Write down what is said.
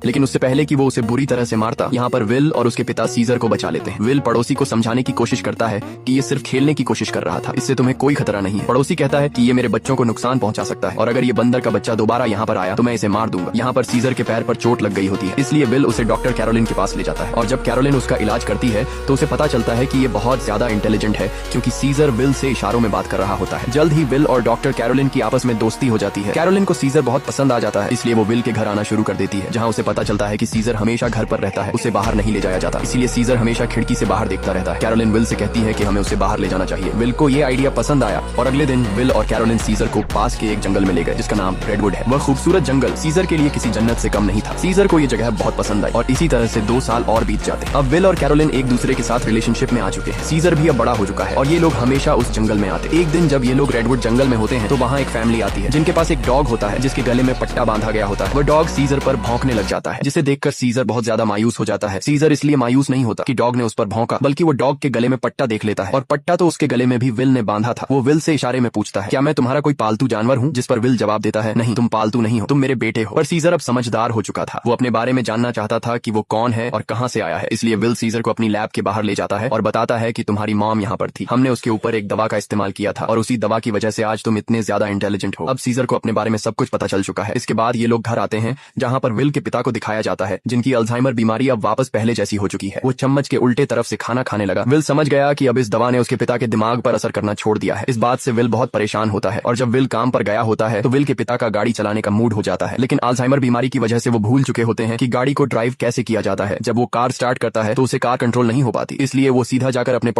लेकिन उससे पहले कि वो उसे बुरी तरह से मारता, यहाँ पर विल और उसके पिता सीजर को बचा लेते हैं। विल पड़ोसी को समझाने की कोशिश करता है कि ये सिर्फ खेलने की कोशिश कर रहा था, इससे तुम्हें कोई खतरा नहीं है। पड़ोसी कहता है कि ये मेरे बच्चों को नुकसान पहुंचा सकता है और अगर ये बंदर का बच्चा दोबारा यहाँ पर आया तो मैं इसे मार दूंगा। यहाँ पर सीजर के पैर पर चोट लग गई होती है, इसलिए विल उसे डॉक्टर कैरोलिन के पास ले जाता है और जब कैरोलिन उसका इलाज करती है तो उसे पता चलता है कि ये बहुत ज्यादा इंटेलिजेंट है क्योंकि सीजर विल से इशारों में बात कर रहा होता है। जल्द ही विल और डॉक्टर कैरोलिन की आपस में दोस्ती हो जाती है। कैरोलिन को सीजर बहुत पसंद आ जाता है, इसलिए वो विल के घर आना शुरू कर देती है, जहाँ उसे पता चलता है कि सीजर हमेशा घर पर रहता है, उसे बाहर नहीं ले जाया जाता, इसलिए सीजर हमेशा खिड़की से बाहर देखता रहता है। कैरोलिन विल से कहती है कि हमें उसे बाहर ले जाना चाहिए। विल को ये आइडिया पसंद आया और अगले दिन विल और कैरोलिन सीजर को पास के एक जंगल में ले गए जिसका नाम रेडवुड है। वह खूबसूरत जंगल सीजर के लिए किसी जन्नत से कम नहीं था। सीजर को ये जगह बहुत पसंद आई और इसी तरह से 2 साल और बीत जाते हैं। अब विल और कैरोलिन एक दूसरे के साथ रिलेशनशिप में आ चुके हैं। सीजर भी अब बड़ा हो चुका है और ये लोग हमेशा उस जंगल में आते। एक दिन जब ये लोग रेडवुड जंगल में होते हैं तो वहाँ एक फैमिली आती है जिनके पास एक डॉग होता है जिसके गले में पट्टा बांधा गया होता है। वह डॉग सीजर पर भौंकने लग जाता है जिसे देखकर सीजर बहुत ज्यादा मायूस हो जाता है। सीजर इसलिए मायूस नहीं होता कि डॉग ने उस पर भौंका, बल्कि वो डॉग के गले में पट्टा देख लेता है और पट्टा तो उसके गले में भी विल ने बांधा था। वो विल से इशारे में पूछता है, क्या मैं तुम्हारा कोई पालतू जानवर हूँ? जिस पर विल जवाब देता है, नहीं, तुम पालतू नहीं हो, तुम मेरे बेटे हो। पर सीजर अब समझदार हो चुका था, वो अपने बारे में जानना चाहता था कि वो कौन है और कहाँ से आया है, इसलिए विल सीजर को अपनी लैब के बाहर ले जाता है और बताता है कि तुम्हारी मॉम यहाँ पर थी, हमने उसके ऊपर एक दवा का इस्तेमाल किया था और उसी दवा की वजह से आज तुम इतने ज्यादा इंटेलिजेंट हो। अब सीजर को अपने बारे में सब कुछ पता चल चुका है। इसके बाद ये लोग घर आते हैं जहाँ पर विल के पिता को दिखाया जाता है जिनकी अल्जाइमर बीमारी अब वापस पहले जैसी हो चुकी है। वो चम्मच के उल्टे तरफ से खाना खाने लगा। विल समझ गया कि अब इस दवा ने उसके पिता के दिमाग पर असर करना छोड़ दिया है। इस बात से विल बहुत परेशान होता है और जब विल काम पर गया होता है तो विल के पिता का गाड़ी चलाने का मूड हो जाता है, लेकिन अल्जाइमर बीमारी की वजह से वो भूल चुके होते हैं कि गाड़ी को ड्राइव कैसे किया जाता है। जब वो कार स्टार्ट करता है तो उसे कार कंट्रोल नहीं हो पाती, इसलिए वो सीधा जाकर अपने